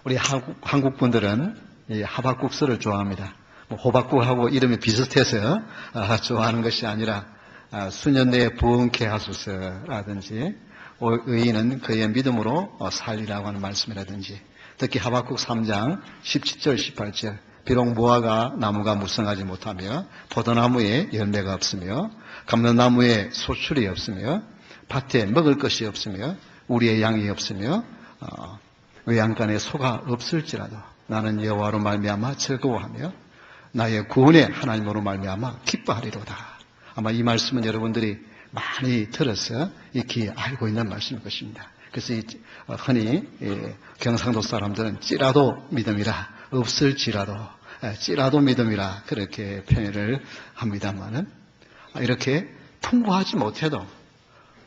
우리 한국 분들은 이 하박국서를 좋아합니다. 호박국하고 이름이 비슷해서 좋아하는 것이 아니라 수년 내에 부흥케 하소서라든지 의인은 그의 믿음으로 살리라고 하는 말씀이라든지 특히 하박국 3장 17절 18절 비록 무화과 나무가 무성하지 못하며 포도나무에 열매가 없으며 감람나무에 소출이 없으며 밭에 먹을 것이 없으며 우리의 양이 없으며 외양간에 소가 없을지라도 나는 여호와로 말미암아 즐거워하며 나의 구원의 하나님으로 말미암아 기뻐하리로다. 아마 이 말씀은 여러분들이 많이 들어서 익히 알고 있는 말씀일 것입니다. 그래서 흔히 경상도 사람들은 찌라도 믿음이라 없을지라도 찌라도 믿음이라 그렇게 표현을 합니다만은 이렇게 풍부하지 못해도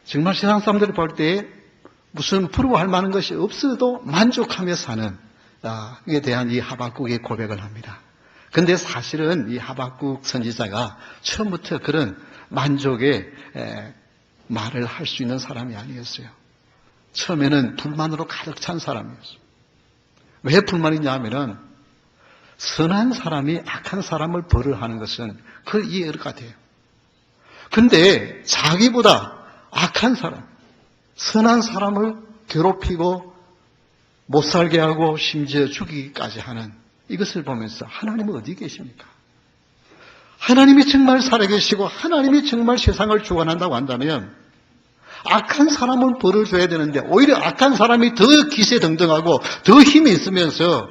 정말 세상 사람들이 볼 때 무슨 부러워할 만한 것이 없어도 만족하며 사는 이에 대한 이 하박국의 고백을 합니다. 근데 사실은 이 하박국 선지자가 처음부터 그런 만족의 말을 할 수 있는 사람이 아니었어요. 처음에는 불만으로 가득 찬 사람이었어요. 왜 불만이냐 하면은 선한 사람이 악한 사람을 벌을 하는 것은 그 이해가 같아요. 근데 자기보다 악한 사람, 선한 사람을 괴롭히고 못 살게 하고 심지어 죽이기까지 하는 이것을 보면서 하나님은 어디 계십니까? 하나님이 정말 살아계시고 하나님이 정말 세상을 주관한다고 한다면 악한 사람은 벌을 줘야 되는데 오히려 악한 사람이 더 기세등등하고 더 힘이 있으면서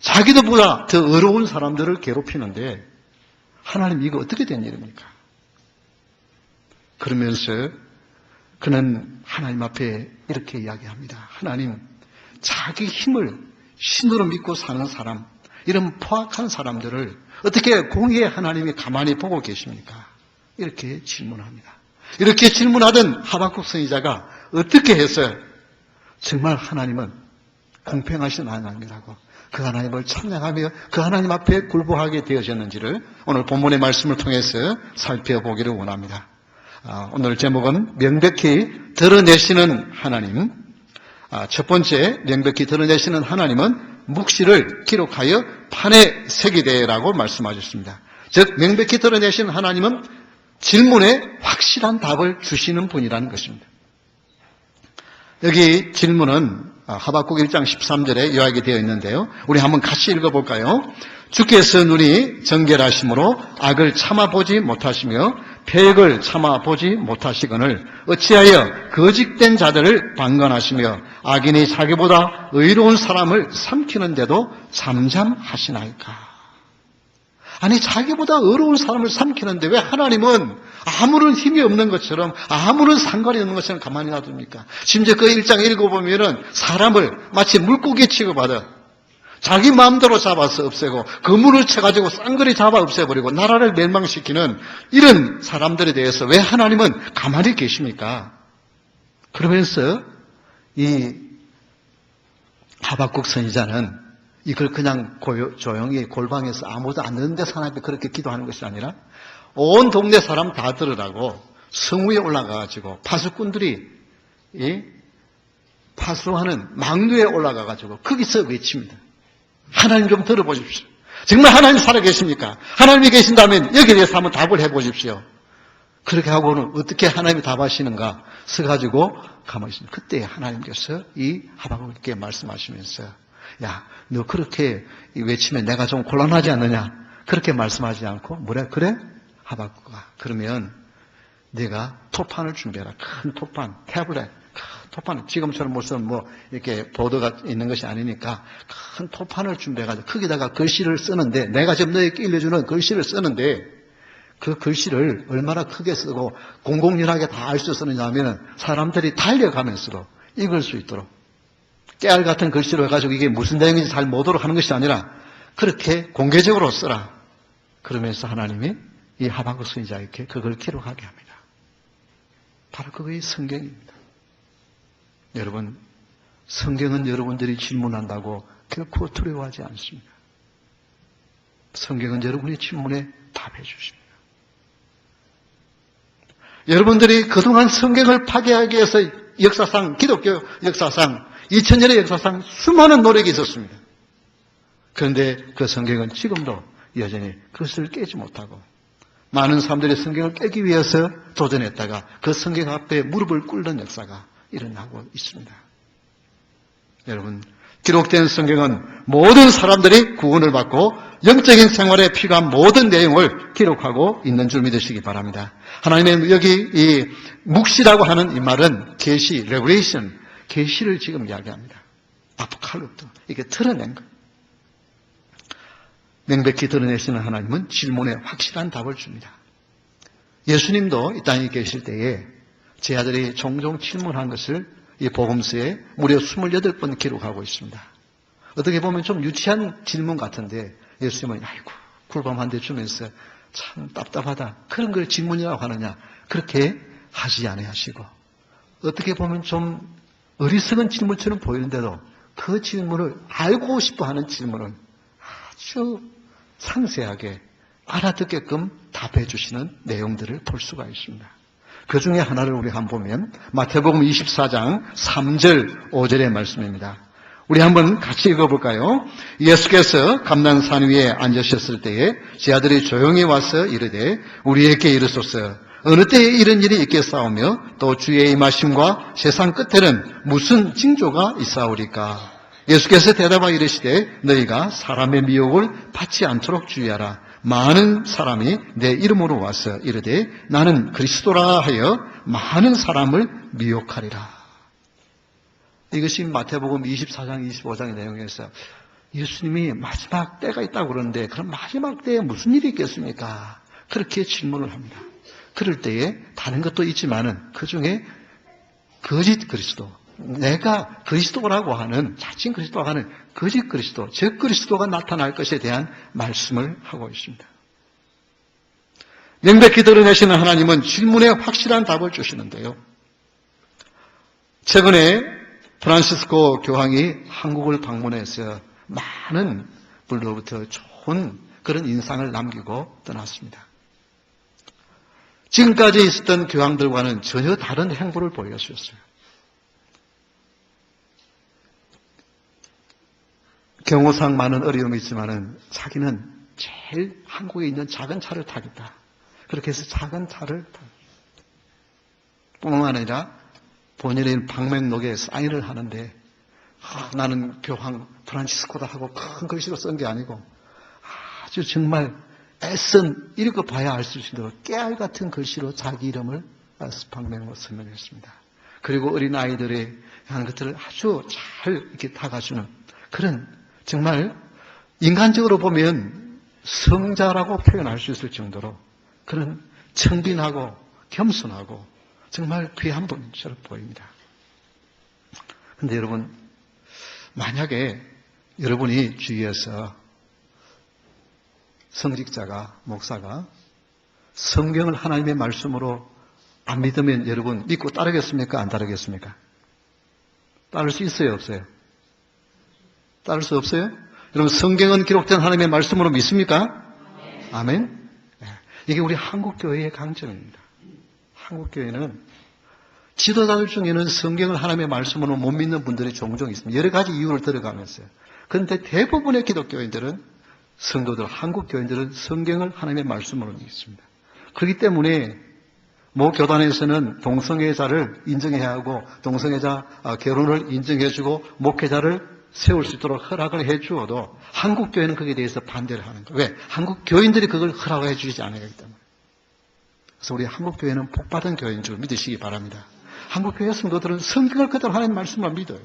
자기들보다 더 어려운 사람들을 괴롭히는데 하나님 이거 어떻게 된 일입니까? 그러면서 그는 하나님 앞에 이렇게 이야기합니다. 하나님, 자기 힘을 신으로 믿고 사는 사람, 이런 포악한 사람들을 어떻게 공의의 하나님이 가만히 보고 계십니까? 이렇게 질문합니다. 이렇게 질문하던 하박국 선지자가 어떻게 해서 정말 하나님은 공평하신 하나님이라고 그 하나님을 찬양하며 그 하나님 앞에 굴복하게 되어졌는지를 오늘 본문의 말씀을 통해서 살펴보기를 원합니다. 오늘 제목은 명백히 드러내시는 하나님. 첫 번째 명백히 드러내시는 하나님은 묵시를 기록하여 판에 새기되라고 말씀하셨습니다. 즉 명백히 드러내시는 하나님은 질문에 확실한 답을 주시는 분이라는 것입니다. 여기 질문은 하박국 1장 13절에 요약이 되어 있는데요. 우리 한번 같이 읽어볼까요? 주께서 눈이 정결하심으로 악을 참아보지 못하시며 패역을 참아보지 못하시거늘 어찌하여 거짓된 자들을 방관하시며 악인이 자기보다 의로운 사람을 삼키는데도 잠잠하시나이까. 아니 자기보다 의로운 사람을 삼키는데 왜 하나님은 아무런 힘이 없는 것처럼 아무런 상관이 없는 것처럼 가만히 놔둡니까? 심지어 그 1장 읽어보면은 사람을 마치 물고기 취급하듯 자기 마음대로 잡아서 없애고 그물을 쳐가지고 쌍거리 잡아 없애버리고 나라를 멸망시키는 이런 사람들에 대해서 왜 하나님은 가만히 계십니까? 그러면서 이 하박국 선지자는 이걸 그냥 조용히 골방에서 아무도 안 듣는 데서 하나님께 그렇게 기도하는 것이 아니라 온 동네 사람 다 들으라고 성 위에 올라가가지고 파수꾼들이 파수하는 망루에 올라가가지고 거기서 외칩니다. 하나님 좀 들어보십시오. 정말 하나님 살아계십니까? 하나님이 계신다면 여기에 대해서 한번 답을 해보십시오. 그렇게 하고는 어떻게 하나님이 답하시는가 서가지고 가만히 있습니다. 그때 하나님께서 이 하박국에게 말씀하시면서 야, 너 그렇게 외치면 내가 좀 곤란하지 않느냐? 그렇게 말씀하지 않고 뭐래? 그래? 하박국아, 그러면 네가 토판을 준비해라. 큰 토판, 태블릿, 토판. 지금처럼 무슨 이렇게 보드가 있는 것이 아니니까 큰 토판을 준비해가지고 거기다가 글씨를 쓰는데 내가 지금 너에게 일러주는 글씨를 쓰는데 그 글씨를 얼마나 크게 쓰고 공공연하게 다 알 수 쓰느냐 하면 사람들이 달려가면서도 읽을 수 있도록 깨알 같은 글씨로 해가지고 이게 무슨 내용인지 잘 모르도록 하는 것이 아니라 그렇게 공개적으로 쓰라. 그러면서 하나님이 이 하박국 선지자에게 그걸 기록하게 합니다. 바로 그것이 성경입니다. 여러분, 성경은 여러분들이 질문한다고 결코 두려워하지 않습니다. 성경은 여러분의 질문에 답해 주십니다. 여러분들이 그동안 성경을 파괴하기 위해서 역사상, 기독교 역사상 2000년의 역사상 수많은 노력이 있었습니다. 그런데 그 성경은 지금도 여전히 그것을 깨지 못하고 많은 사람들이 성경을 깨기 위해서 도전했다가 그 성경 앞에 무릎을 꿇는 역사가 일어나고 있습니다. 여러분, 기록된 성경은 모든 사람들이 구원을 받고 영적인 생활에 필요한 모든 내용을 기록하고 있는 줄 믿으시기 바랍니다. 하나님의 여기 이 묵시라고 하는 이 말은 계시, 레버레이션, 계시를 지금 이야기합니다. 아포칼립토, 이게 드러낸 것. 명백히 드러내시는 하나님은 질문에 확실한 답을 줍니다. 예수님도 이 땅에 계실 때에 제 아들이 종종 질문한 것을 이 복음서에 무려 28번 기록하고 있습니다. 어떻게 보면 좀 유치한 질문 같은데 예수님은 아이고 굴밤 한 대 주면서 참 답답하다. 그런 걸 질문이라고 하느냐. 그렇게 하지 아니하시고 어떻게 보면 좀 어리석은 질문처럼 보이는데도 그 질문을 알고 싶어하는 질문을 아주 상세하게 알아듣게끔 답해 주시는 내용들을 볼 수가 있습니다. 그 중에 하나를 우리 한번 보면 마태복음 24장 3절 5절의 말씀입니다. 우리 한번 같이 읽어볼까요? 예수께서 감난산 위에 앉으셨을 때에 제 아들이 조용히 와서 이르되 우리에게 이르소서 어느 때에 이런 일이 있겠사오며 또 주의 임하심과 세상 끝에는 무슨 징조가 있사오리까? 예수께서 대답하여 이르시되 너희가 사람의 미혹을 받지 않도록 주의하라. 많은 사람이 내 이름으로 와서 이르되 나는 그리스도라 하여 많은 사람을 미혹하리라. 이것이 마태복음 24장 25장의 내용에서 예수님이 마지막 때가 있다고 그러는데 그럼 마지막 때에 무슨 일이 있겠습니까? 그렇게 질문을 합니다. 그럴 때에 다른 것도 있지만은 그 중에 거짓 그리스도, 내가 그리스도라고 하는, 자칭 그리스도라고 하는 거짓 그리스도, 즉 그리스도가 나타날 것에 대한 말씀을 하고 있습니다. 명백히 드러내시는 하나님은 질문에 확실한 답을 주시는데요. 최근에 프란시스코 교황이 한국을 방문해서 많은 분들로부터 좋은 그런 인상을 남기고 떠났습니다. 지금까지 있었던 교황들과는 전혀 다른 행보를 보여주셨어요. 경호상 많은 어려움이 있지만은 자기는 제일 한국에 있는 작은 차를 타겠다. 그렇게 해서 작은 차를 타겠다. 뿐만 아니라 본인의 방명록에 사인을 하는데 나는 교황 프란치스코다 하고 큰 글씨로 쓴 게 아니고 아주 정말 애쓴 읽어봐야 알 수 있도록 깨알 같은 글씨로 자기 이름을 방명으로 설명했습니다. 그리고 어린아이들이 하는 것들을 아주 잘 이렇게 다가주는 그런 정말 인간적으로 보면 성자라고 표현할 수 있을 정도로 그런 청빈하고 겸손하고 정말 귀한 분처럼 보입니다. 그런데 여러분, 만약에 여러분이 주위에서 성직자가, 목사가 성경을 하나님의 말씀으로 안 믿으면 여러분 믿고 따르겠습니까? 안 따르겠습니까? 따를 수 있어요? 없어요? 따를 수 없어요? 여러분 성경은 기록된 하나님의 말씀으로 믿습니까? 아멘? 이게 우리 한국교회의 강점입니다. 한국교회는 지도자들 중에는 성경을 하나님의 말씀으로 못 믿는 분들이 종종 있습니다. 여러 가지 이유를 들어가면서요. 그런데 대부분의 기독교인들은 성도들, 한국교인들은 성경을 하나님의 말씀으로 믿습니다. 그렇기 때문에 모 교단에서는 동성애자를 인정해야 하고 동성애자 결혼을 인정해주고 목회자를 세울 수 있도록 허락을 해주어도 한국교회는 거기에 대해서 반대를 하는 거예요. 왜? 한국교인들이 그걸 허락해 주지 않았기 때문에. 그래서 우리 한국교회는 복받은 교회인 줄 믿으시기 바랍니다. 한국교회 성도들은 성경을 그대로 하나님 말씀만 믿어요.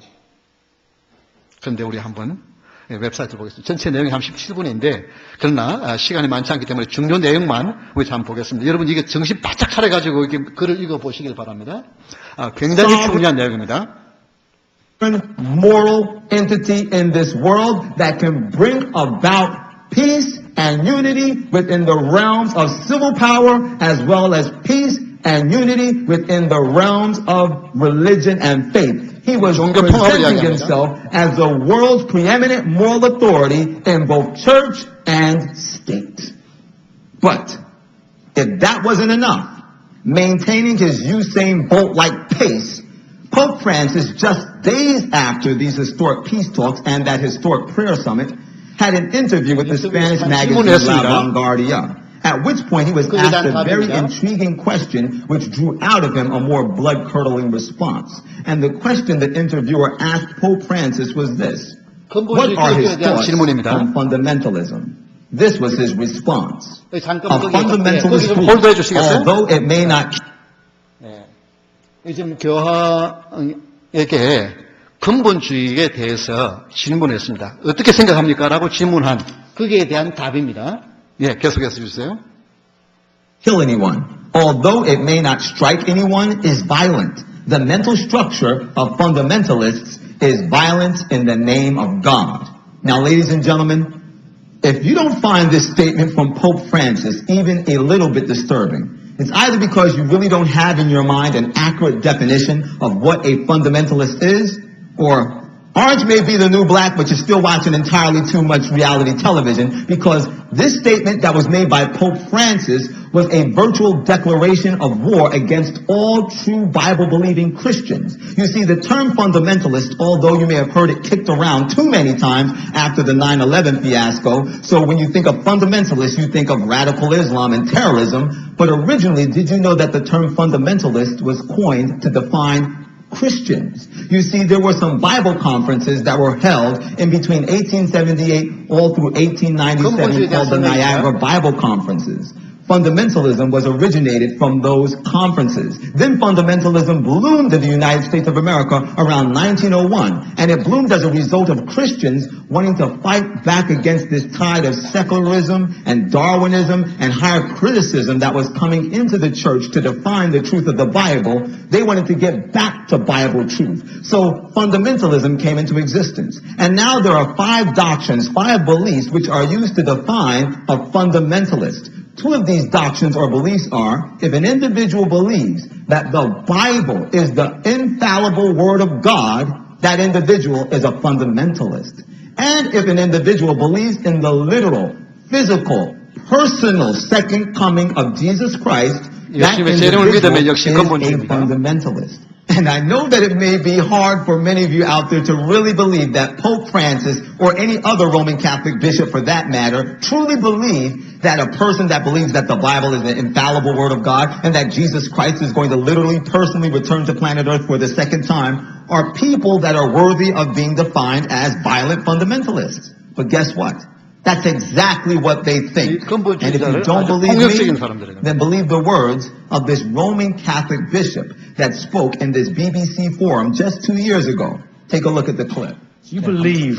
그런데 우리 한번 웹사이트 보겠습니다. 전체 내용이 한 17분인데 그러나 시간이 많지 않기 때문에 중요 내용만 우리 한번 보겠습니다. 여러분 이게 정신 바짝 차려가지고 이렇게 글을 읽어보시길 바랍니다. 굉장히 중요한 내용입니다. Moral entity in this world that can bring about peace and unity within the realms of civil power as well as peace and unity within the realms of religion and faith. He was presenting himself as the world's preeminent moral authority in both church and state. But if that wasn't enough, maintaining his Usain Bolt-like pace, Pope Francis just days after these historic peace talks and that historic prayer summit, had an interview with the Spanish magazine La Vanguardia, at which point he was asked a very intriguing question which drew out of him a more blood-curdling response. And the question the interviewer asked Pope Francis was this: what are his thoughts on fundamentalism? This was his response. A fundamentalist group, although it may not... 요즘 교황에게 근본주의에 대해서 질문했습니다. 어떻게 생각합니까? 라고 질문한 거기에 대한 답입니다. 예, 계속해서 주세요. Kill anyone, although it may not strike anyone, is violent. The mental structure of fundamentalists is violence in the name of God. Now, ladies and gentlemen, if you don't find this statement from Pope Francis even a little bit disturbing, it's either because you really don't have in your mind an accurate definition of what a fundamentalist is, or orange may be the new black, but you're still watching entirely too much reality television, because this statement that was made by Pope Francis was a virtual declaration of war against all true Bible-believing Christians. You see, the term fundamentalist, although you may have heard it kicked around too many times after the 9/11 fiasco, so when you think of fundamentalist, you think of radical Islam and terrorism, but originally, did you know that the term fundamentalist was coined to define Christians? You see, there were some Bible conferences that were held in between 1878 all through 1897 called the Niagara Bible Conferences. Fundamentalism was originated from those conferences. Then fundamentalism bloomed in the United States of America around 1901, and it bloomed as a result of Christians wanting to fight back against this tide of secularism and Darwinism and higher criticism that was coming into the church to define the truth of the Bible. They wanted to get back to Bible truth. So fundamentalism came into existence. And now there are 5 doctrines, 5 beliefs which are used to define a fundamentalist. 2 of these doctrines or beliefs are: if an individual believes that the Bible is the infallible word of God, that individual is a fundamentalist. And if an individual believes in the literal, physical, personal second coming of Jesus Christ, that individual is a fundamentalist. And I know that it may be hard for many of you out there to really believe that Pope Francis, or any other Roman Catholic bishop for that matter, truly believe that a person that believes that the Bible is the infallible word of God and that Jesus Christ is going to literally personally return to planet Earth for the second time are people that are worthy of being defined as violent fundamentalists. But guess what? That's exactly what they think. And if you don't believe me, then believe the words of this Roman Catholic bishop that spoke in this BBC forum just 2 years ago. Take a look at the clip. You believe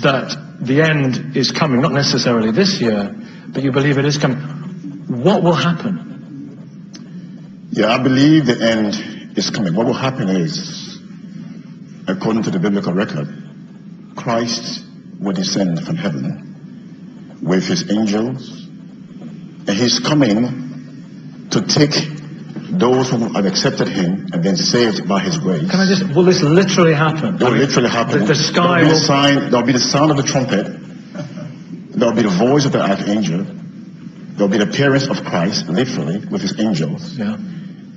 that the end is coming, not necessarily this year, but you believe it is coming. What will happen? Yeah, I believe the end is coming. What will happen is, according to the biblical record, Christ will descend from heaven with his angels, and he's coming to take those who have accepted him and been saved by his grace. Can I just, will this literally happen? It will literally happen. The sky will... There'll be the sound of the trumpet, there'll be the voice of the archangel, there'll be the appearance of Christ, literally, with his angels. Yeah.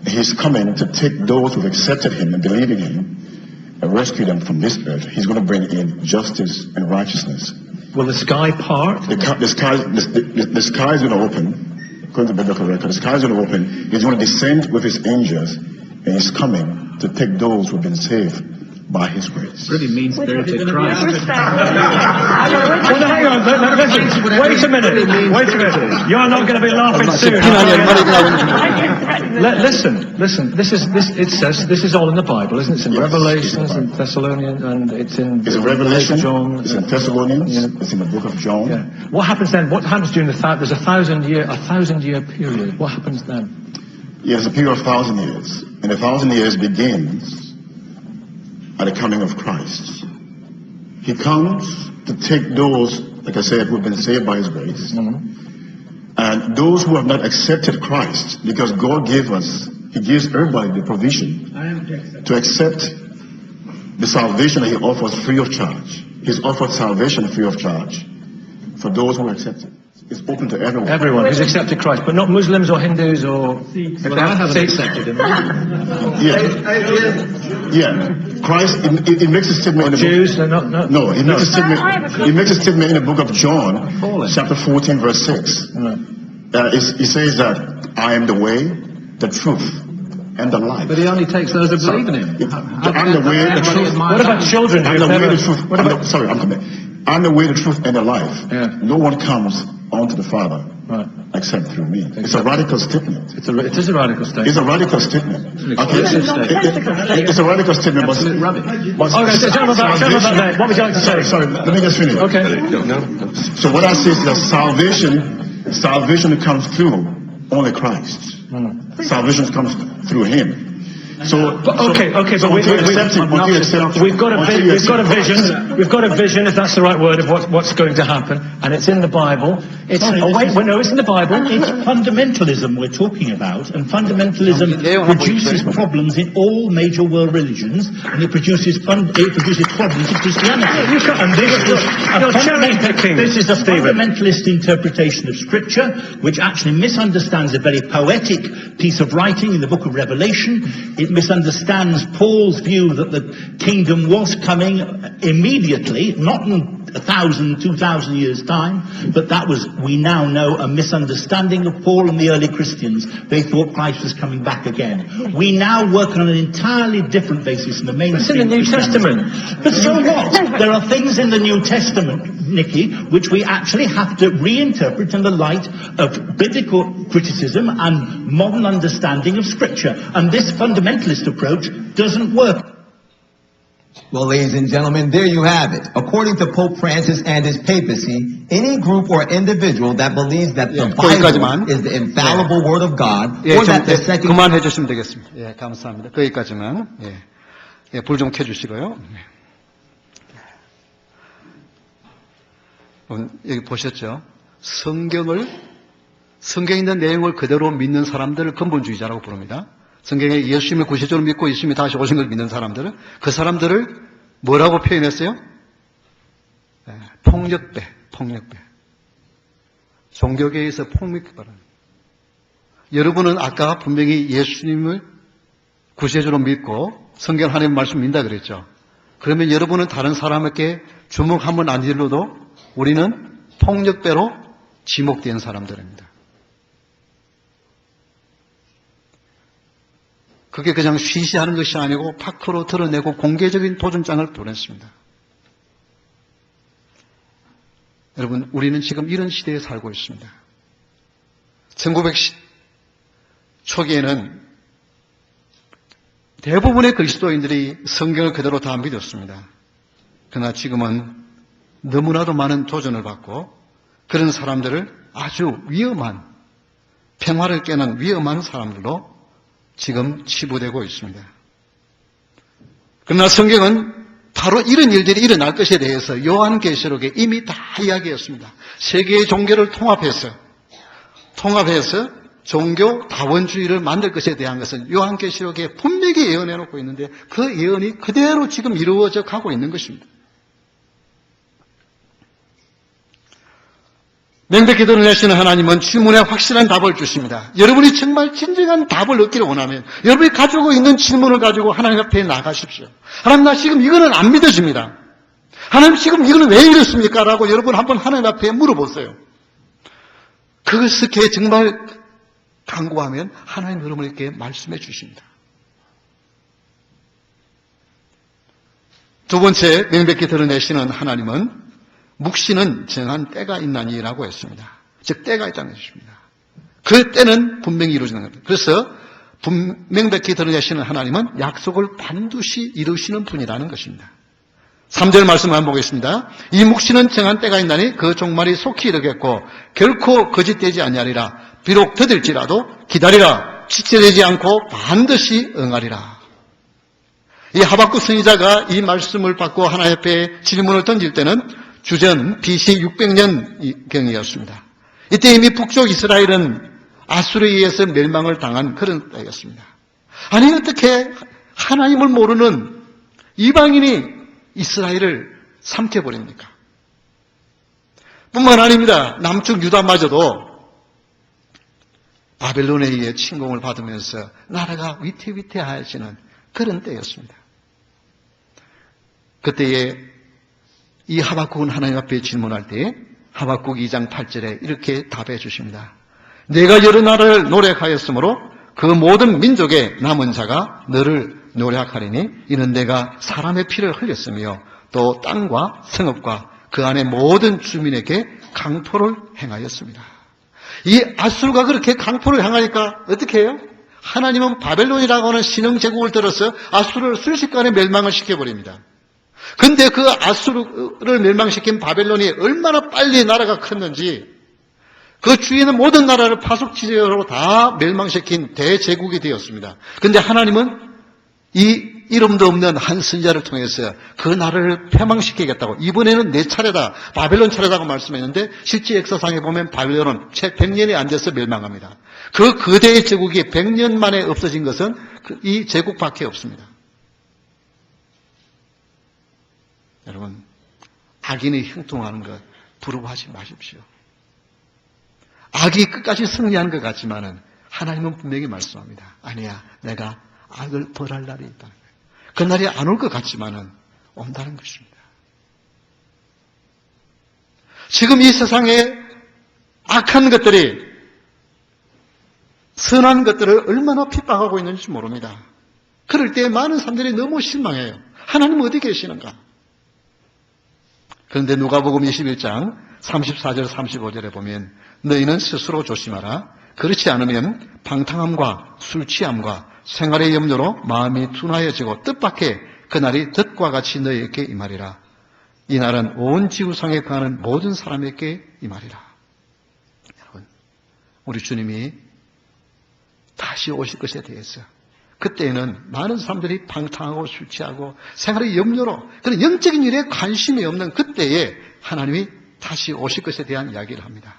He's coming to take those who have accepted him and believe in him and rescue them from this earth. He's going to bring in justice and righteousness. Will the sky part? The sky is going to open, according to the biblical record. The sky is going to open. He's going to descend with his angels, and he's coming to take those who have been saved by his grace. Really mean-spirited Christ. Well, no, hang on, listen, wait a minute. You're not going to be laughing soon. Listen, it says, this is all in the Bible, isn't it? It's in Revelations and Thessalonians, and it's in Revelation, John. It's in Thessalonians, it's in the book of John. Yeah. What happens then? What happens during there's a thousand year period. What happens then? Yeah, there's a period of 1,000 years. And the 1,000 years begins at the coming of Christ. He comes to take those, like I said, who have been saved by his grace, and those who have not accepted Christ, because God gave us, he gives everybody the provision to accept the salvation that he offers free of charge. He's offered salvation free of charge for those who accept it. is open to everyone. Everyone who's accepted Christ, but not Muslims or Hindus or... Well, I haven't accepted him. Yeah. Christ, it makes a statement in the Jews, they're not... No, it makes a statement. It makes a statement in the book of John, Paul. chapter 14, verse 6. It says that I am the way, the truth, and the life. But he only takes those who believe in him. I'm the way, the truth. What about children who I'm the have way, never... the truth. What about... I'm the way, the truth, and the life. Yeah. No one comes onto the Father Right. except through me. It's a radical statement. It is a radical statement. It's a radical statement. exclusive statement. It's a radical statement, but Absolute rubbish. Okay, tell me about that. What would you like to say? Sorry, let me just finish. Okay. So what I say is that salvation comes through only Christ. Salvation comes through Him. So, Okay, but we've got a vision, if that's the right word, of what's going to happen, and it's in the Bible. It's in the Bible. It's fundamentalism we're talking about, and fundamentalism produces problems in all major world religions, and it produces problems in Christianity. And this is a fundamentalist interpretation of Scripture, which actually misunderstands a very poetic piece of writing in the book of Revelation. It misunderstands Paul's view that the kingdom was coming immediately, not in 1,000, 2,000 years' time, but that was, we now know, a misunderstanding of Paul and the early Christians. They thought Christ was coming back again. We now work on an entirely different basis in the mainstream. It's in the New Testament. But so what? There are things in the New Testament, Nicky, which we actually have to reinterpret in the light of biblical criticism and modern understanding of Scripture. And this fundamentalist approach doesn't work. Well, ladies and gentlemen, there you have it. According to Pope Francis and his papacy, any group or individual that believes that the 거기까지만. Bible is the infallible word of God, 예, or that the second... 그만해 주시면 되겠습니다. 예, 감사합니다. 거기까지만. 예, 불 좀 켜주시고요. 여기 보셨죠? 성경에 있는 내용을 그대로 믿는 사람들을 근본주의자라고 부릅니다. 성경에 예수님을 구세주로 믿고 예수님이 다시 오신 걸 믿는 사람들은 그 사람들을 뭐라고 표현했어요? 폭력배. 종교계에서 폭력배라는. 여러분은 아까 분명히 예수님을 구세주로 믿고 성경 하나님 말씀 믿는다 그랬죠. 그러면 여러분은 다른 사람에게 주먹 한 번 안 질러도 우리는 폭력배로 지목된 사람들입니다. 그게 그냥 쉬쉬하는 것이 아니고 밖으로 드러내고 공개적인 도전장을 보냈습니다. 여러분, 우리는 지금 이런 시대에 살고 있습니다. 1900 초기에는 대부분의 그리스도인들이 성경을 그대로 다 믿었습니다. 그러나 지금은 너무나도 많은 도전을 받고 그런 사람들을 아주 위험한, 평화를 깨는 위험한 사람들로 지금 치부되고 있습니다. 그러나 성경은 바로 이런 일들이 일어날 것에 대해서 요한계시록에 이미 다 이야기했습니다. 세계의 종교를 통합해서 종교 다원주의를 만들 것에 대한 것은 요한계시록에 분명히 예언해 놓고 있는데 그 예언이 그대로 지금 이루어져 가고 있는 것입니다. 명백히 드러내시는 하나님은 질문에 확실한 답을 주십니다. 여러분이 정말 진정한 답을 얻기를 원하면 여러분이 가지고 있는 질문을 가지고 하나님 앞에 나가십시오. 하나님, 나 지금 이거는 안 믿어집니다. 하나님, 지금 이거는 왜 이렇습니까? 라고 여러분 한번 하나님 앞에 물어보세요. 그것을 정말 간구하면 하나님 여러분에게 말씀해 주십니다. 두 번째, 명백히 드러내시는 하나님은 묵시는 정한 때가 있나니라고 했습니다. 즉 때가 있다는 것입니다. 그 때는 분명히 이루어지는 겁니다. 그래서 명백히 드러내시는 하나님은 약속을 반드시 이루시는 분이라는 것입니다. 3절 말씀 한번 보겠습니다. 이 묵시는 정한 때가 있나니 그 종말이 속히 이르겠고 결코 거짓되지 아니하리라. 비록 더딜지라도 기다리라. 지체되지 않고 반드시 응하리라. 이 하박국 선지자가 이 말씀을 받고 하나님 앞에 질문을 던질 때는 주전 BC 600년경이었습니다. 이때 이미 북쪽 이스라엘은 아수르에 의해서 멸망을 당한 그런 때였습니다. 아니, 어떻게 하나님을 모르는 이방인이 이스라엘을 삼켜버립니까? 뿐만 아닙니다. 남쪽 유다마저도 바벨론에 의해 침공을 받으면서 나라가 위태위태하여지는 그런 때였습니다. 그때에 이 하박국은 하나님 앞에 질문할 때 하박국 2장 8절에 이렇게 답해 주십니다. 내가 여러 나라를 노력하였으므로 그 모든 민족의 남은 자가 너를 노력하리니 이는 내가 사람의 피를 흘렸으며 또 땅과 성읍과 그 안에 모든 주민에게 강포를 행하였습니다. 이 아수르가 그렇게 강포를 행하니까 어떻게 해요? 하나님은 바벨론이라고 하는 신흥제국을 들어서 아수르를 순식간에 멸망을 시켜버립니다. 근데 그 아수르를 멸망시킨 바벨론이 얼마나 빨리 나라가 컸는지 그 주위에 있는 모든 나라를 파속지대로 다 멸망시킨 대제국이 되었습니다. 근데 하나님은 이 이름도 없는 한 선지자를 통해서 그 나라를 폐망시키겠다고, 이번에는 내 차례다, 바벨론 차례다고 말씀했는데 실제 역사상에 보면 바벨론은 채 100년이 안 돼서 멸망합니다. 그 거대의 제국이 100년 만에 없어진 것은 이 제국밖에 없습니다. 여러분, 악인이 형통하는 것 부러워하지 마십시오. 악이 끝까지 승리하는 것 같지만은 하나님은 분명히 말씀합니다. 아니야, 내가 악을 벌할 날이 있다는 거예요. 그 날이 안 올 것 같지만은 온다는 것입니다. 지금 이 세상에 악한 것들이 선한 것들을 얼마나 핍박하고 있는지 모릅니다. 그럴 때 많은 사람들이 너무 실망해요. 하나님 어디 계시는가? 그런데 누가복음 21장 34절 35절에 보면 너희는 스스로 조심하라. 그렇지 않으면 방탕함과 술 취함과 생활의 염려로 마음이 둔하여지고 뜻밖의 그날이 덫과 같이 너희에게 임하리라. 이 날은 온 지구상에 거하는 모든 사람에게 임하리라. 여러분, 우리 주님이 다시 오실 것에 대해서 그때에는 많은 사람들이 방탕하고 술 취하고 생활의 염려로 그런 영적인 일에 관심이 없는 그때에 하나님이 다시 오실 것에 대한 이야기를 합니다.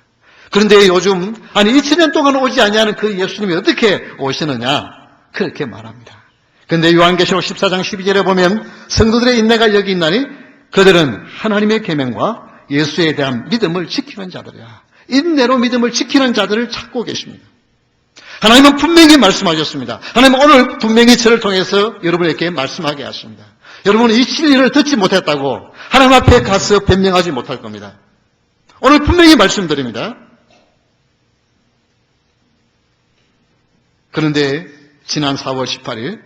그런데 요즘 2000년 동안 오지 아니하는 그 예수님이 어떻게 오시느냐 그렇게 말합니다. 그런데 요한계시록 14장 12절에 보면 성도들의 인내가 여기 있나니 그들은 하나님의 계명과 예수에 대한 믿음을 지키는 자들이야. 인내로 믿음을 지키는 자들을 찾고 계십니다. 하나님은 분명히 말씀하셨습니다. 하나님은 오늘 분명히 저를 통해서 여러분에게 말씀하게 하십니다. 여러분은 이 진리를 듣지 못했다고 하나님 앞에 가서 변명하지 못할 겁니다. 오늘 분명히 말씀드립니다. 그런데 지난 4월 18일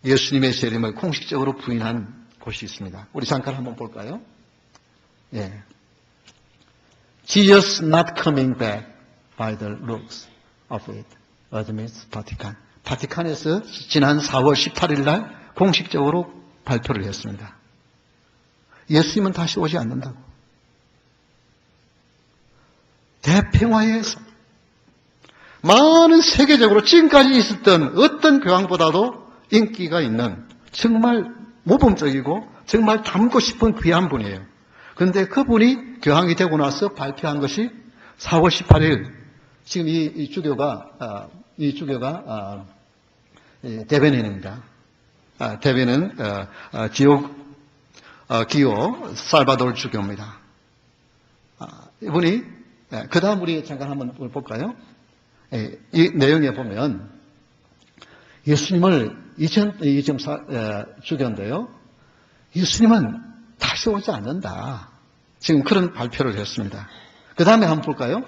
예수님의 재림을 공식적으로 부인한 곳이 있습니다. 우리 잠깐 한번 볼까요? 예. Jesus not coming back by the looks of it. admits Vatican. 바티칸에서 지난 4월 18일 날 공식적으로 발표를 했습니다. 예수님은 다시 오지 않는다고. 대평화에서 많은 세계적으로 지금까지 있었던 어떤 교황보다도 인기가 있는 정말 모범적이고 정말 닮고 싶은 귀한 분이에요. 그런데 그분이 교황이 되고 나서 발표한 것이 4월 18일 지금 이 주교가 데베넨입니다. 데베넨 기오 살바도르 주교입니다. 이분이 그 다음 우리 잠깐 한번 볼까요? 이 내용에 보면 예수님을 지금 주교인데요. 예수님은 다시 오지 않는다. 지금 그런 발표를 했습니다. 그 다음에 한번 볼까요?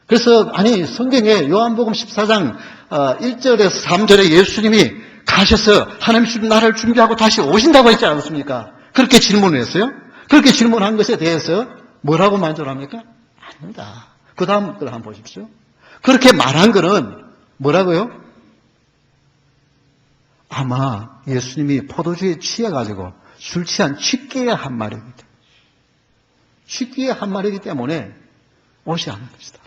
그래서 성경에 요한복음 14장 1절에서 3절에 예수님이 가셔서 하나님 주신 나라를 준비하고 다시 오신다고 했지 않습니까? 그렇게 질문을 했어요. 그렇게 질문한 것에 대해서 뭐라고 만족합니까? 아닙니다. 그 다음 걸 한번 보십시오. 그렇게 말한 거는 뭐라고요? 아마 예수님이 포도주에 취해가지고 술 취한 취기의 한 말입니다. 취기의 한 말이기 때문에 오지 않은 것이다.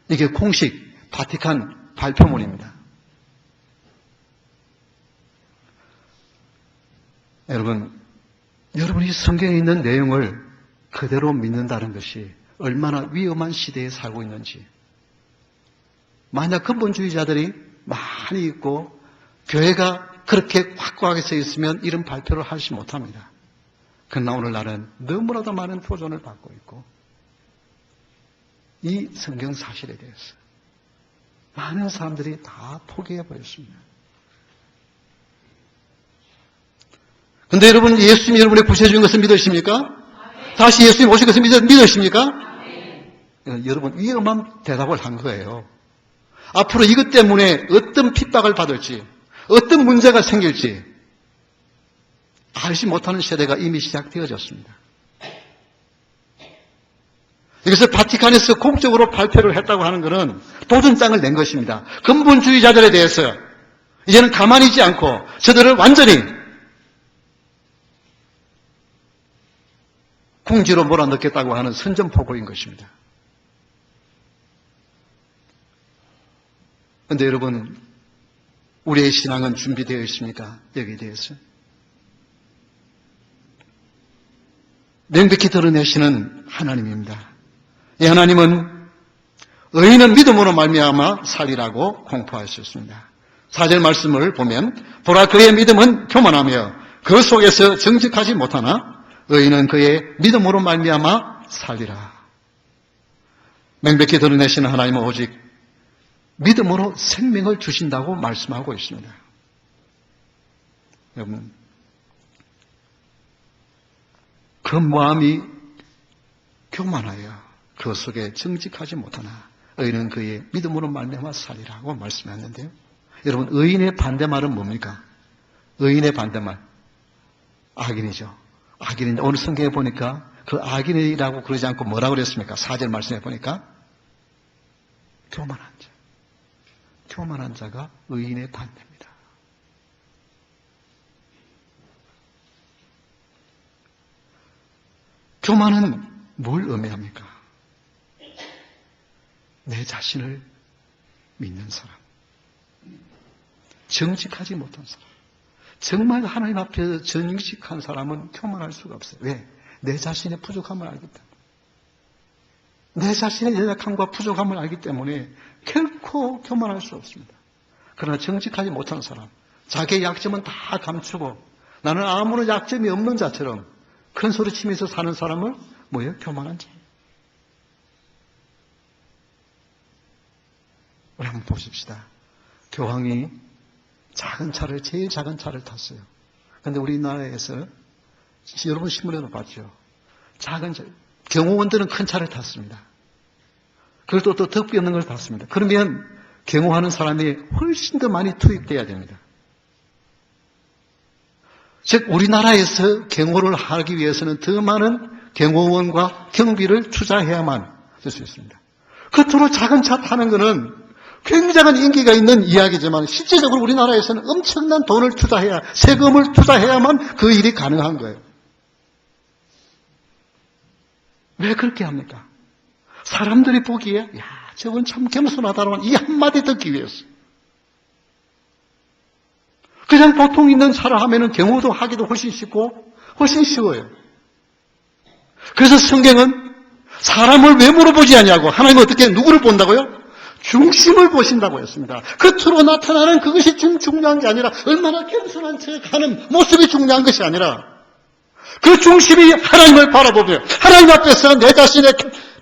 이게 공식 바티칸 발표문입니다. 여러분이 성경에 있는 내용을 그대로 믿는다는 것이 얼마나 위험한 시대에 살고 있는지. 만약 근본주의자들이 많이 있고 교회가 그렇게 확고하게 서 있으면 이런 발표를 하지 못합니다. 그러나 오늘날은 너무나도 많은 도전을 받고 있고 이 성경 사실에 대해서 많은 사람들이 다 포기해버렸습니다. 그런데 여러분, 예수님이 여러분의 구세주인 것을 믿으십니까? 다시 예수님 오실 것을 믿으십니까? 여러분, 위험한 대답을 한 거예요. 앞으로 이것 때문에 어떤 핍박을 받을지, 어떤 문제가 생길지 알지 못하는 세대가 이미 시작되어졌습니다. 이것을 바티칸에서 공적으로 발표를 했다고 하는 것은 도전장을 낸 것입니다. 근본주의자들에 대해서 이제는 가만히 있지 않고 저들을 완전히 궁지로 몰아넣겠다고 하는 선전포고인 것입니다. 그런데 여러분, 우리의 신앙은 준비되어 있습니까? 여기에 대해서. 명백히 드러내시는 하나님입니다. 이 하나님은 의인은 믿음으로 말미암아 살리라고 공포하셨습니다. 4절 말씀을 보면 보라 그의 믿음은 교만하며 그 속에서 정직하지 못하나 의인은 그의 믿음으로 말미암아 살리라. 명백히 드러내시는 하나님은 오직 믿음으로 생명을 주신다고 말씀하고 있습니다. 여러분, 그 마음이 교만하여 그 속에 정직하지 못하나 의인은 그의 믿음으로 말미암아 살리라고 말씀했는데요. 여러분, 의인의 반대말은 뭡니까? 의인의 반대말, 악인이죠. 악인인데 오늘 성경에 보니까 그 악인이라고 그러지 않고 뭐라고 그랬습니까? 4절 말씀에 보니까 교만한 자. 교만한 자가 의인의 반대입니다. 교만은 뭘 의미합니까? 내 자신을 믿는 사람, 정직하지 못한 사람. 정말 하나님 앞에서 정직한 사람은 교만할 수가 없어요. 왜? 내 자신의 부족함을 알기 때문에. 내 자신의 연약함과 부족함을 알기 때문에 결코 교만할 수 없습니다. 그러나 정직하지 못한 사람, 자기의 약점은 다 감추고 나는 아무런 약점이 없는 자처럼 큰 소리 치면서 사는 사람을 뭐예요? 교만한 자. 우리 한번 보십시다. 교황이 작은 차를, 제일 작은 차를 탔어요. 그런데 우리나라에서 여러분 신문에도 봤죠. 작은 차, 경호원들은 큰 차를 탔습니다. 그걸 또 덕비 없는 걸 탔습니다. 그러면 경호하는 사람이 훨씬 더 많이 투입돼야 됩니다. 즉 우리나라에서 경호를 하기 위해서는 더 많은 경호원과 경비를 투자해야만 될 수 있습니다. 겉으로 작은 차 타는 것은 굉장한 인기가 있는 이야기지만 실제적으로 우리나라에서는 엄청난 돈을 투자해야, 세금을 투자해야만 그 일이 가능한 거예요. 왜 그렇게 합니까? 사람들이 보기에 야, 저건 참 겸손하다라는 이 한마디 듣기 위해서. 그냥 보통 있는 차를 하면은 경호도 하기도 훨씬 쉽고 훨씬 쉬워요. 그래서 성경은 사람을 외모로 보지 않냐고, 하나님은 어떻게 누구를 본다고요? 중심을 보신다고 했습니다. 겉으로 나타나는 그것이 지금 중요한 게 아니라 얼마나 겸손한 척 하는 모습이 중요한 것이 아니라 그 중심이 하나님을 바라보며 하나님 앞에서 내 자신의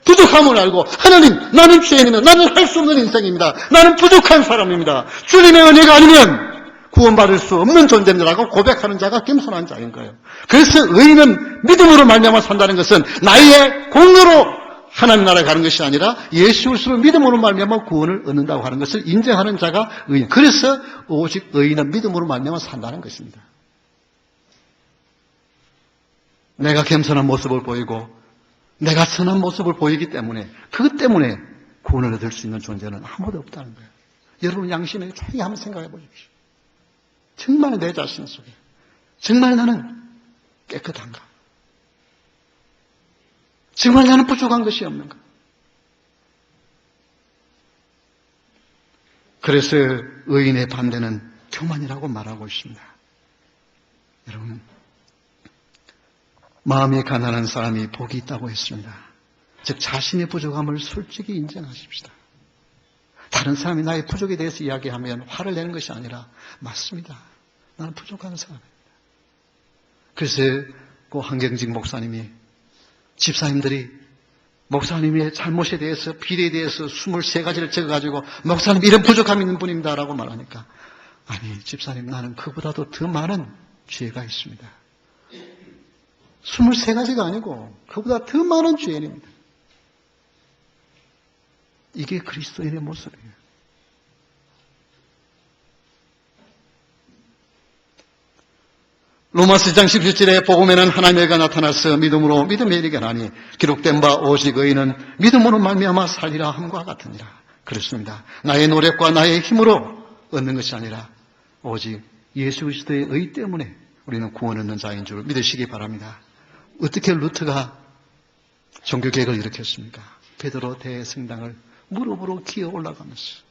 부족함을 알고 하나님, 나는 죄인이며 나는 할 수 없는 인생입니다. 나는 부족한 사람입니다. 주님의 은혜가 아니면 구원받을 수 없는 존재라고 고백하는 자가 겸손한 자인 거예요. 그래서 의인은 믿음으로 말미암아 산다는 것은 나의 공로로 하나님 나라에 가는 것이 아니라 예수 그리스도를 믿음으로 말미암아 구원을 얻는다고 하는 것을 인정하는 자가 의인. 그래서 오직 의인은 믿음으로 말미암아 산다는 것입니다. 내가 겸손한 모습을 보이고 내가 선한 모습을 보이기 때문에 그것 때문에 구원을 얻을 수 있는 존재는 아무도 없다는 거예요. 여러분 양심에 조용히 한번 생각해 보십시오. 정말 내 자신 속에 정말 나는 깨끗한가? 정말 나는 부족한 것이 없는가? 그래서 의인의 반대는 교만이라고 말하고 있습니다. 여러분, 마음이 가난한 사람이 복이 있다고 했습니다. 즉 자신의 부족함을 솔직히 인정하십시다. 다른 사람이 나의 부족에 대해서 이야기하면 화를 내는 것이 아니라 맞습니다. 나는 부족한 사람입니다. 그래서 그 한경직 목사님이 집사님들이 목사님의 잘못에 대해서 비리에 대해서 23가지를 적어가지고 목사님 이런 부족함이 있는 분입니다 라고 말하니까 아니 집사님 나는 그보다도 더 많은 죄가 있습니다. 23가지가 아니고 그보다 더 많은 죄인입니다. 이게 그리스도인의 모습이에요. 로마서 1장 17절에 복음에는 하나님의 가 나타나서 믿음으로 믿음에 이르게 하나니 기록된 바 오직 의인은 믿음으로 말미암아 살리라 함과 같으니라. 그렇습니다. 나의 노력과 나의 힘으로 얻는 것이 아니라 오직 예수 그리스도의 의 때문에 우리는 구원 얻는 자인 줄 믿으시기 바랍니다. 어떻게 루터가 종교개혁을 일으켰습니까? 베드로 대성당을 무릎으로 기어 올라가면서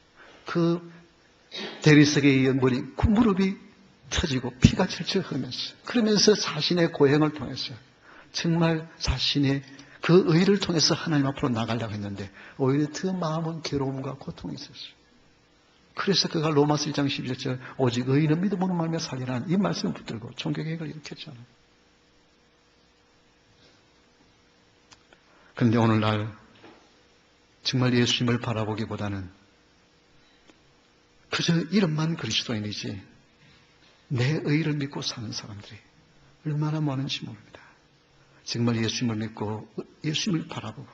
그 대리석에 머리 그 무릎이 터지고 피가 철철 흐르면서 그러면서 자신의 고행을 통해서 정말 자신의 그 의를 통해서 하나님 앞으로 나가려고 했는데 오히려 더 마음은 괴로움과 고통이 있었어요. 그래서 그가 로마서 1장 11절 오직 의인은 믿음으로 말미암아 살리라는 이 말씀을 붙들고 종교개혁을 일으켰잖아요. 그런데 오늘날 정말 예수님을 바라보기보다는 그저 이름만 그리스도인이지 내 의를 믿고 사는 사람들이 얼마나 많은지 모릅니다. 정말 예수님을 믿고 예수님을 바라보고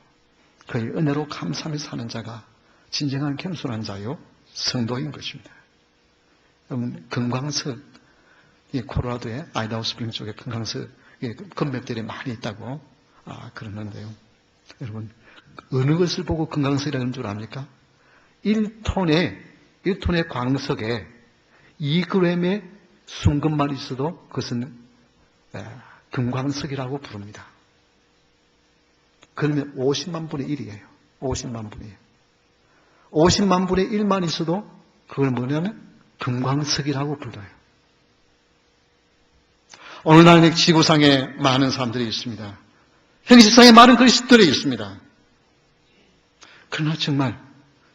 그의 은혜로 감사하며 사는 자가 진정한 겸손한 자요 성도인 것입니다. 여러분 금강석 이 콜로라도의 아이다호 스프링 쪽에 금강석 건맵들이 많이 있다고 그러는데요. 여러분 어느 것을 보고 금강석이라는 줄 압니까? 1톤의 광석에 2g의 순금만 있어도 그것은 금광석이라고 부릅니다. 그러면 50만 분의 1이에요. 50만 분의 1. 50만 분의 1만 있어도 그걸 뭐냐면 금광석이라고 불러요. 오늘날 지구상에 많은 사람들이 있습니다. 현실상에 많은 그리스도들이 있습니다. 그러나 정말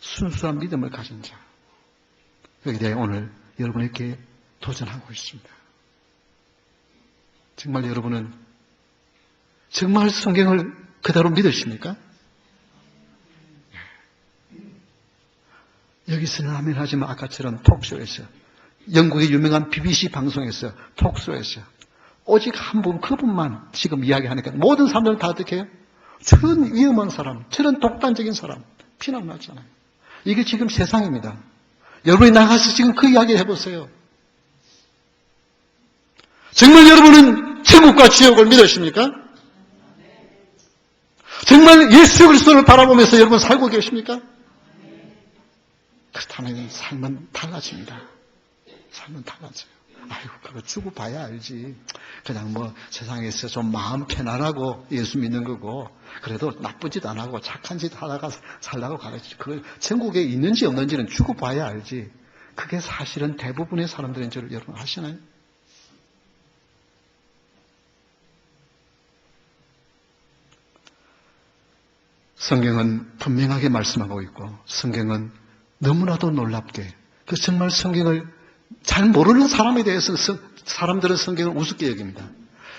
순수한 믿음을 가진 자 여기에 대해 오늘 여러분에게 도전하고 있습니다. 정말 여러분은 정말 성경을 그대로 믿으십니까? 여기서는 아멘 하지만 아까처럼 톡쇼에서 영국의 유명한 BBC 방송에서 톡쇼에서 오직 한 분 그분만 지금 이야기하니까 모든 사람들은 다 어떻게 해요? 저런 위험한 사람, 저런 독단적인 사람 피난났잖아요. 이게 지금 세상입니다. 여러분이 나가서 지금 그 이야기 해보세요. 정말 여러분은 천국과 지옥을 믿으십니까? 정말 예수 그리스도를 바라보면서 여러분 살고 계십니까? 그렇다면 삶은 달라집니다. 삶은 달라져요. 아이고 그거 주고 봐야 알지. 그냥 뭐 세상에서 좀 마음 편안하고 예수 믿는 거고 그래도 나쁜 짓 안 하고 착한 짓 하다가 살다가 가겠지. 그걸 천국에 있는지 없는지는 주고 봐야 알지. 그게 사실은 대부분의 사람들인 줄 여러분 아시나요? 성경은 분명하게 말씀하고 있고 성경은 너무나도 놀랍게 그 정말 성경을 잘 모르는 사람에 대해서 사람들은 성경을 우습게 여깁니다.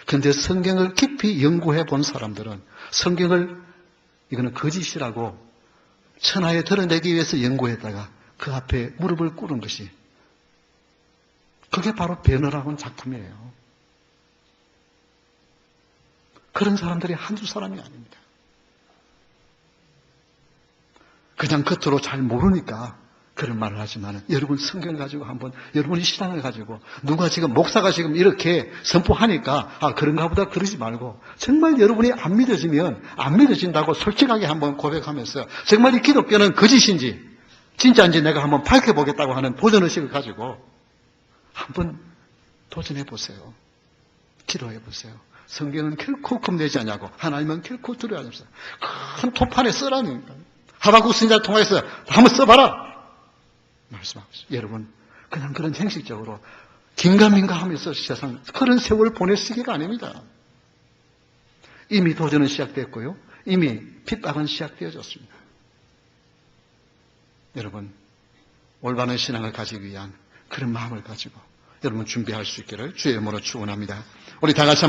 그런데 성경을 깊이 연구해 본 사람들은 성경을 이거는 거짓이라고 천하에 드러내기 위해서 연구했다가 그 앞에 무릎을 꿇은 것이 그게 바로 변호라고 하는 작품이에요. 그런 사람들이 한두 사람이 아닙니다. 그냥 겉으로 잘 모르니까 그런 말을 하지만 여러분 성경을 가지고 한번 여러분이 신앙을 가지고 누가 지금 목사가 지금 이렇게 선포하니까 그런가 보다 그러지 말고 정말 여러분이 안 믿어지면 안 믿어진다고 솔직하게 한번 고백하면서 정말 이 기독교는 거짓인지 진짜인지 내가 한번 밝혀보겠다고 하는 도전의식을 가지고 한번 도전해 보세요. 기도해 보세요. 성경은 결코 겁내지 않냐고 하나님은 결코 두려워하지 않습니다. 큰 토판에 쓰라니까. 하박국 선지자 통해서 한번 써봐라 말씀하고 있어요. 여러분 그냥 그런 형식적으로 긴가민가 하면서 세상 그런 세월을 보낼 시기가 아닙니다. 이미 도전은 시작됐고요. 이미 핍박은 시작되어졌습니다. 여러분 올바른 신앙을 가지기 위한 그런 마음을 가지고 여러분 준비할 수 있기를 주의 이름으로 축원합니다. 우리 다 같이